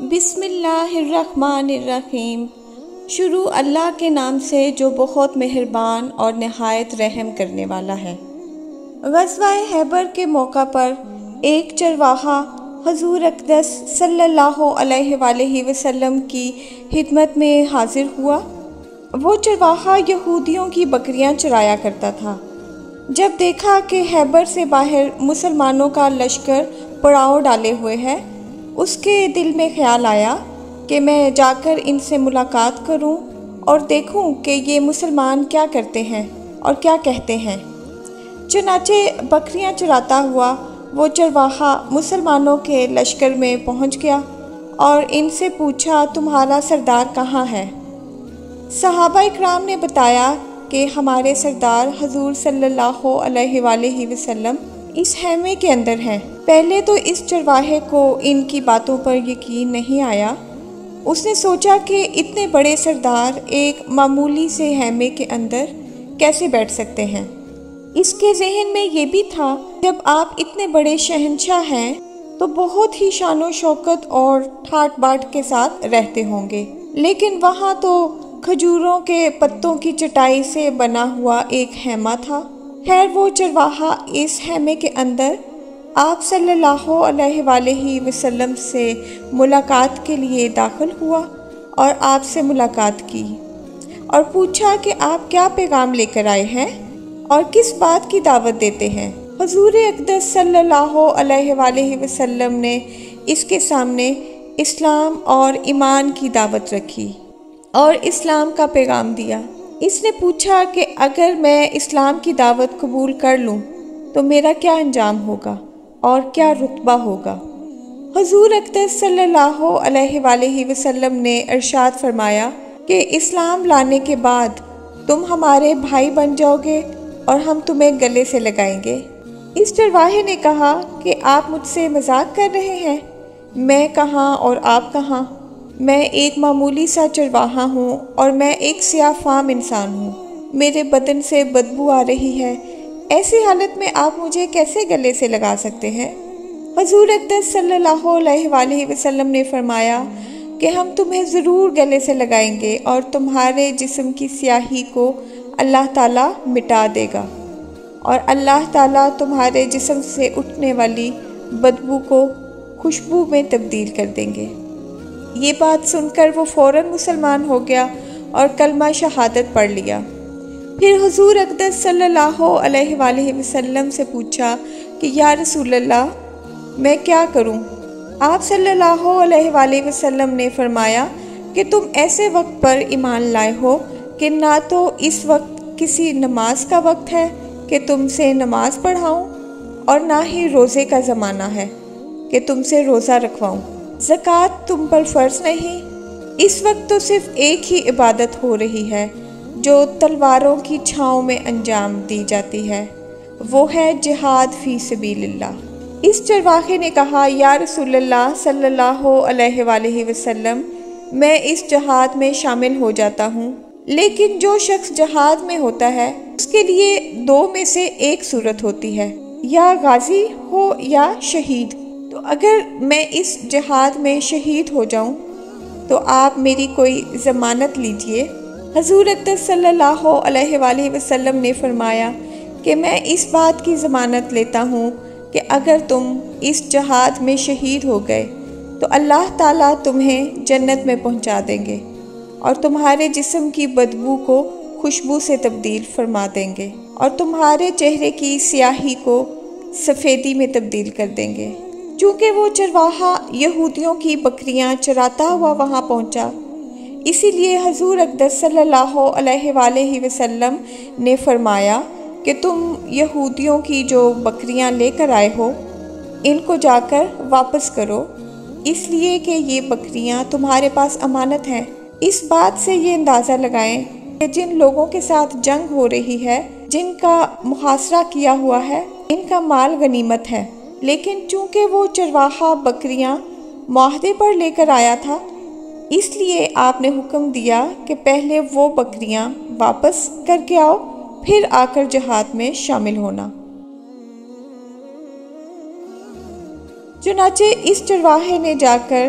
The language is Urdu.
بسم اللہ الرحمن الرحیم۔ شروع اللہ کے نام سے جو بہت مہربان اور نہایت رحم کرنے والا ہے۔ غزوہ خیبر کے موقع پر ایک چرواہا حضور اقدس صلی اللہ علیہ وآلہ وسلم کی خدمت میں حاضر ہوا۔ وہ چرواہا یہودیوں کی بکریاں چرایا کرتا تھا۔ جب دیکھا کہ خیبر سے باہر مسلمانوں کا لشکر پڑاؤ ڈالے ہوئے ہے، اس کے دل میں خیال آیا کہ میں جا کر ان سے ملاقات کروں اور دیکھوں کہ یہ مسلمان کیا کرتے ہیں اور کیا کہتے ہیں۔ چنانچہ بکریاں چراتا ہوا وہ چرواہا مسلمانوں کے لشکر میں پہنچ گیا اور ان سے پوچھا، تمہارا سردار کہاں ہے؟ صحابہ اکرام نے بتایا کہ ہمارے سردار حضور صلی اللہ علیہ وآلہ وسلم اس خیمے کے اندر ہیں۔ پہلے تو اس چرواہے کو ان کی باتوں پر یقین نہیں آیا۔ اس نے سوچا کہ اتنے بڑے سردار ایک معمولی سے خیمے کے اندر کیسے بیٹھ سکتے ہیں۔ اس کے ذہن میں یہ بھی تھا، جب آپ اتنے بڑے شہنشاہ ہیں تو بہت ہی شان و شوکت اور ٹھاٹ باٹ کے ساتھ رہتے ہوں گے، لیکن وہاں تو کھجوروں کے پتوں کی چٹائی سے بنا ہوا ایک خیمہ تھا۔ خیر، وہ چرواہا اس خیمے کے اندر آپ صلی اللہ علیہ وآلہ وسلم سے ملاقات کے لیے داخل ہوا اور آپ سے ملاقات کی اور پوچھا کہ آپ کیا پیغام لے کر آئے ہیں اور کس بات کی دعوت دیتے ہیں۔ حضور اقدس صلی اللہ علیہ وآلہ وسلم نے اس کے سامنے اسلام اور ایمان کی دعوت رکھی اور اسلام کا پیغام دیا۔ اس نے پوچھا کہ اگر میں اسلام کی دعوت قبول کر لوں تو میرا کیا انجام ہوگا اور کیا رتبہ ہوگا۔ حضور اقدس صلی اللہ علیہ وآلہ وسلم نے ارشاد فرمایا کہ اسلام لانے کے بعد تم ہمارے بھائی بن جاؤ گے اور ہم تمہیں گلے سے لگائیں گے۔ اس چرواہے نے کہا کہ آپ مجھ سے مذاق کر رہے ہیں، میں کہاں اور آپ کہاں؟ میں ایک معمولی سا چرواہا ہوں اور میں ایک سیاہ فام انسان ہوں، میرے بدن سے بدبو آ رہی ہے، ایسی حالت میں آپ مجھے کیسے گلے سے لگا سکتے ہیں؟ حضور اقدس صلی اللہ علیہ وآلہ وسلم نے فرمایا کہ ہم تمہیں ضرور گلے سے لگائیں گے اور تمہارے جسم کی سیاہی کو اللہ تعالیٰ مٹا دے گا اور اللہ تعالیٰ تمہارے جسم سے اٹھنے والی بدبو کو خوشبو میں تبدیل کر دیں گے۔ یہ بات سن کر وہ فوراً مسلمان ہو گیا اور کلمہ شہادت پڑھ لیا۔ پھر حضور اقدس صلی اللہ علیہ وآلہ وسلم سے پوچھا کہ یا رسول اللہ، میں کیا کروں؟ آپ صلی اللہ علیہ وآلہ وسلم نے فرمایا کہ تم ایسے وقت پر ایمان لائے ہو کہ نہ تو اس وقت کسی نماز کا وقت ہے کہ تم سے نماز پڑھاؤں اور نہ ہی روزے کا زمانہ ہے کہ تم سے روزہ رکھواؤں، زکوٰۃ تم پر فرض نہیں۔ اس وقت تو صرف ایک ہی عبادت ہو رہی ہے جو تلواروں کی چھاؤں میں انجام دی جاتی ہے، وہ ہے جہاد فی سبیل اللہ۔ اس چرواہے نے کہا، یا رسول اللہ صلی اللہ علیہ وآلہ وسلم، میں اس جہاد میں شامل ہو جاتا ہوں، لیکن جو شخص جہاد میں ہوتا ہے اس کے لیے دو میں سے ایک صورت ہوتی ہے، یا غازی ہو یا شہید۔ تو اگر میں اس جہاد میں شہید ہو جاؤں تو آپ میری کوئی ضمانت لیجئے۔ حضور اقدس صلی اللہ علیہ وآلہ وسلم نے فرمایا کہ میں اس بات کی ضمانت لیتا ہوں کہ اگر تم اس جہاد میں شہید ہو گئے تو اللہ تعالیٰ تمہیں جنت میں پہنچا دیں گے اور تمہارے جسم کی بدبو کو خوشبو سے تبدیل فرما دیں گے اور تمہارے چہرے کی سیاہی کو سفیدی میں تبدیل کر دیں گے۔ چونکہ وہ چرواہا یہودیوں کی بکریاں چراتا ہوا وہاں پہنچا، اسی لیے حضور اقدس صلی اللہ علیہ وآلہ وسلم نے فرمایا کہ تم یہودیوں کی جو بکریاں لے کر آئے ہو ان کو جا کر واپس کرو، اس لیے کہ یہ بکریاں تمہارے پاس امانت ہیں۔ اس بات سے یہ اندازہ لگائیں کہ جن لوگوں کے ساتھ جنگ ہو رہی ہے، جن کا محاصرہ کیا ہوا ہے، ان کا مال غنیمت ہے، لیکن چونکہ وہ چرواہا بکریاں معاہدے پر لے کر آیا تھا، اس لیے آپ نے حکم دیا کہ پہلے وہ بکریاں واپس کر کے آؤ، پھر آ کر جہاد میں شامل ہونا۔ چنانچہ اس چرواہے نے جا کر